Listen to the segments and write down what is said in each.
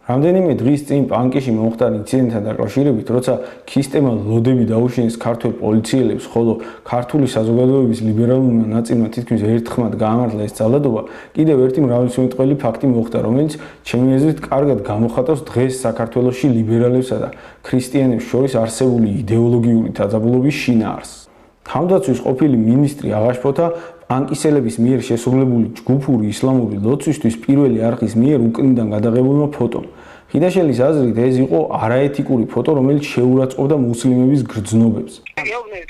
რამდენიმე დღის წინ პანკიში მომხდარ ინციდენტთან დაკავშირებით, როცა ქისტემა ლოდები დაუშინეს ქართველ პოლიციელებს, ხოლო ქართული საზოგადოების ლიბერალურმა ნაწილმა თითქმის ერთხმად გაამართლა ეს ძალადობა, კიდევ ერთი მრავალსიმეტრელი ფაქტი მოხდა, რომელიც ჩემი აზრით კარგად გამოხატავს დღეს საქართველოში ლიბერალებსა და ქრისტიანებს შორის არსებული იდეოლოგიური დაძაბულობის შინაარსს. თავდაცვის ყოფილი მინისტრი აღაშფოთა პანკისელების მიერ შესრულებული ჯგუფური ისლამური ლოცვისთვის პირველი არხის მიერ უკნიდან გადაღებულმა ფოტომ. ხიდაშელის აზრით ეს იყო არაეთიკური ფოტო, რომელიც შეურაცხყოფდა მუსლიმების გრძნობებს.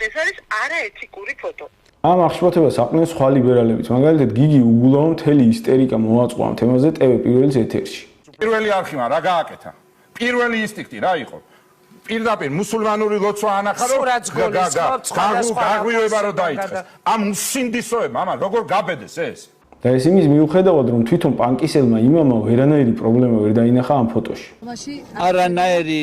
ეს არის არაეთიკური ფოტო. ამ აღშფოთებას აყვნეს სხვა ლიბერალებიც, მაგალითად გიგი უგულავმა მთელი ისტერიკა მოაწყო ამ თემაზე ტv პირველის ეთერში. პირველი არხიმა რა გააკეთა? პირველი ინსტინქტი რა იყო? პირდაპირ მუსულმანური ლოცვა ანახარო გაგვივება რომ დაიწყეს. ამ უსინდისოებმა ამან როგორ გაბედეს ეს? და ეს იმის მიუხედავად, რომ თვითონ პანკისელმა იმამმა ვერანაირი პრობლემა ვერ დაინახა ამ ფოტოში. არანაირი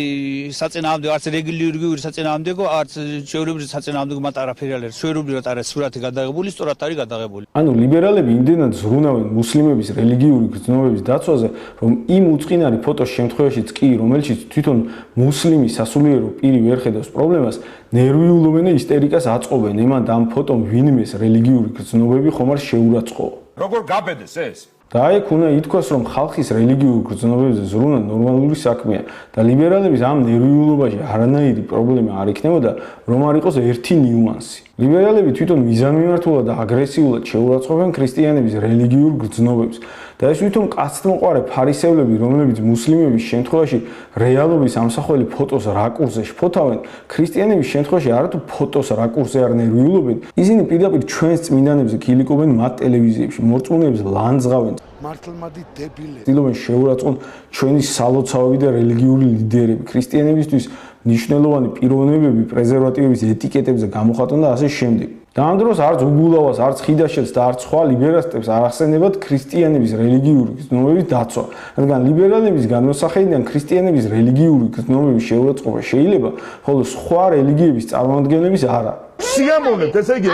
საწინააღმდეგო, არც რელიგიური საწინააღმდეგო, არც ჩვეულებრივი საწინააღმდეგო მათ არაფერი არ არის. ჩვეულებრივად არის სურათი გადაღებული, სწორად არის გადაღებული. ანუ ლიბერალები იმდენად ზრუნავენ მუსლიმების რელიგიური გრძნობების დაცვაზე, რომ იმ უწყინარი ფოტოს შემთხვევაშიც კი, რომელშიც თვითონ მუსლიმი სასულიერო პირი ვერ ხედავს პრობლემას, ნერვიულობენ და ისტერიკას აწყობენ. ემან ამ ფოტომ ვინმეს რელიგიური გრძნობები ხომ არ შეურაცხყოფა. როგორ გაბედეს ეს? და აქ უნდა ითქვას, რომ ხალხის რელიგიურ გრძნობებზე ზრუნა ნორმალური საქმეა და ლიბერალების ამ ნერვიულობაში არანაირი პრობლემა არ იქნებოდა, რომ არ იყოს ერთი ნიუანსი. ლიბერალები თვითონ მიზანმიმართულად და აგრესიულად შეურაცხყოფენ ქრისტიანების რელიგიურ გრძნობებს და ეს თვითონ კაცთმოყვარე ფარისევლები, რომლებიც მუსლიმების შემთხვევაში რეალობის ამსახველი ფოტოს რაკურსზე შფოთავენ, ქრისტიანების შემთხვევაში არათუ ფოტოს რაკურსზე არ ნერვიულობენ, ისინი პირდაპირ ჩვენს წმინდანებზე კილიკობენ მათ ტელევიზიებში, მორწმუნეებს ლანძღავენ. მართლმადი დებილები. ცდილობენ შეურაცხყოფონ ჩვენი სალოცავები და რელიგიური ლიდერები, ქრისტიანებისთვის მნიშვნელოვანი პიროვნებები პრეზერვატივების ეტიკეტებზე გამოხატონ და ასე შემდეგ. და ამ დროს არც უგულავას, არც ხიდაშელს და არც სხვა ლიბერალებს არ ახსენებათ ქრისტიანების რელიგიური გრძნობების დაცვა. რადგან ლიბერალების განმოსახედიდან ქრისტიანების რელიგიური გრძნობების შეურაცხყოფა შეიძლება, ხოლო სხვა რელიგიების წარმომადგენლების არა. სიამოვნებთ, ესე იგი,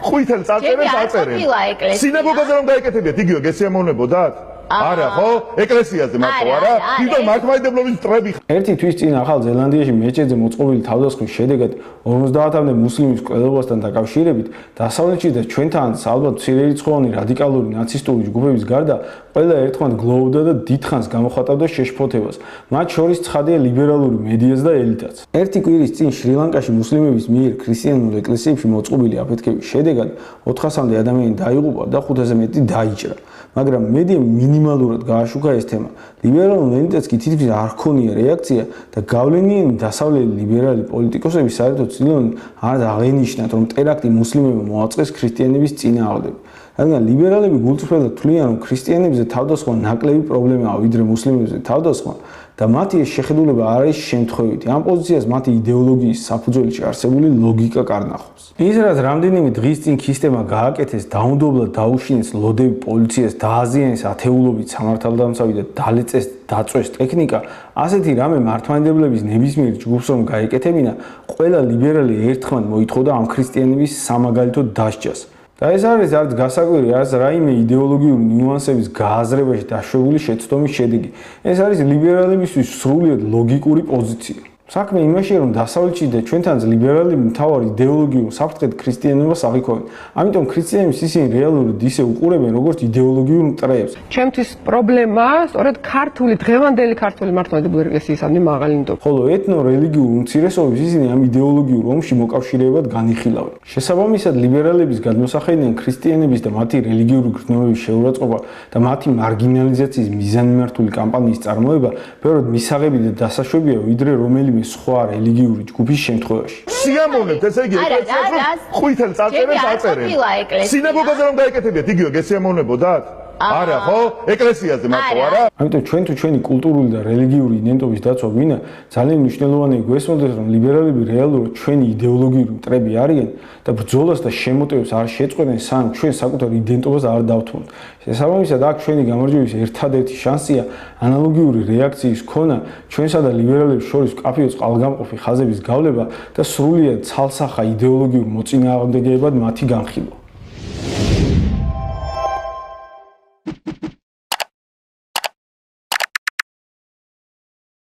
ხვითელ წარწერებს აწერენ. სინაგოგაზე რომ გაეკეთებიათ, იგივე გესიამოვნებოდათ? არა, ხო? ეკლესიაზე მარტო არა? თვითონ მართლმადიდებლობის წრები. ერთი თვის წინ ახალ ზელანდიაში მეჩეთზე მოწყობილი თავდასხმის შედეგად 50-მდე მუსლიმის მკვლელობასთან დაკავშირებით დასავლეთში და ჩვენთანაც ალბათ მცირერიცხოვანი რადიკალური ნაცისტური ჯგუფების გარდა ყველა ერთხმად გლოვობდა და დიდხანს გამოხატავდა შეშფოთებას. მათ შორის ცხადია ლიბერალური მედიაც და ელიტაც. ერთი კვირის წინ შრი-ლანკაში მუსლიმების მიერ ქრისტიანულ ეკლესიებში მოწყობილი აფეთქების შედეგად 400-მდე ადამიანი დაიღუპა და 500-ზე მეტი დაიჭრა. მაგრამ მედიამ მინიმალურად გააშუქა ეს თემა. ლიბერალურ ელიტაც კი თითქმის არ ჰქონია რეაქცია და გავლენიანი დასავლელი ლიბერალი პოლიტიკოსები საერთოდ ცდილობენ არ აღენიშნათ, რომ ტერაქტი მუსლიმებმა მოაწყეს ქრისტიანების წინააღმდეგ. რადგან ლიბერალები გულწრფელად თვლიან, რომ ქრისტიანებზე თავდასხმა ნაკლები პრობლემაა, ვიდრე მუსლიმებზე თავდასხმა და მათი ეს შეხედულება არ არის შემთხვევითი. ამ პოზიციას მათი იდეოლოგიის საფუძველში არსებული ლოგიკა კარნახობს. ის რაც რამდენიმე დღის წინ ქისტემა გააკეთეს, დაუნდობლად დაუშინეს ლოდები პოლიციას, დააზიანეს ათეულობით სამართალდამცავი და დალეწეს დაწვეს ტექნიკა, ასეთი რამე მართლმადიდებლების ნებისმიერ ჯგუფს რომ გაეკეთებინა, ყველა ლიბერალი ერთხმად მოითხოვდა ამ ქრისტიანების სამაგალითო დასჯას. და ეს არის არც გასაკვირი, არც რაიმე იდეოლოგიური ნიუანსების გააზრებაში დაშვებული შეცდომის შედეგი. ეს არის ლიბერალებისთვის სრულიად ლოგიკური პოზიცია. საქმე იმაშია, რომ დასავლეთში და ჩვენთანაც ლიბერალები მთავარ იდეოლოგიურ საფრთხედ ქრისტიანობას აღიქვამენ. ამიტომ ქრისტიანებს ისინი რეალურად ისე უყურებენ, როგორც იდეოლოგიურ მტრეებს. ჩემთვის პრობლემა სწორედ ქართული დღევანდელი ქართული მართლმადიდებლური ეკლესიის ამი მაღალი ნდობა. ხოლო ეთნო-რელიგიურ უმცირესობებს ისინი ამ იდეოლოგიურ ომში მოკავშირეებად განიხილავენ. შესაბამისად, ლიბერალების განმოსახედიდან ქრისტიანების და მათი რელიგიური გრძნობების შეურაცხყოფა და მათი მარგინალიზაციის მიზანმიმართული კამპანიის წარმოება ბევრად მისაღები და დასაშვებია, ვიდრე რომელიმე სხვა რელიგიური ჯგუფის შემთხვევაში. სიამოვნებთ, ესე იგი, ხვითელ წარწერებს აწერენ. სინაგოგაზე რომ გაეკეთებიათ, იგივე გესიამოვნებოდათ? არა, ხო? ეკლესიაზე მარტო არა? ამიტომ ჩვენ თუ ჩვენი კულტურული და რელიგიური იდენტობის დაცვა გვინდა, ძალიან მნიშვნელოვანია გვესმოდეს, რომ ლიბერალები რეალურად ჩვენი იდეოლოგიური მტრები არიან და ბრძოლას და შემოტევებს არ შეწყვეტენ, სანამ ჩვენ საკუთარ იდენტობას არ დავთმობთ. შესაბამისად, აქ ჩვენი გამარჯვების ერთადერთი შანსია ანალოგიური რეაქციის ქონა, ჩვენსა და ლიბერალებს შორის მკაფიო წყალგამყოფი ხაზების გავლება და სრულიად ცალსახა იდეოლოგიურ მოწინააღმდეგეებად მათი განხილვა.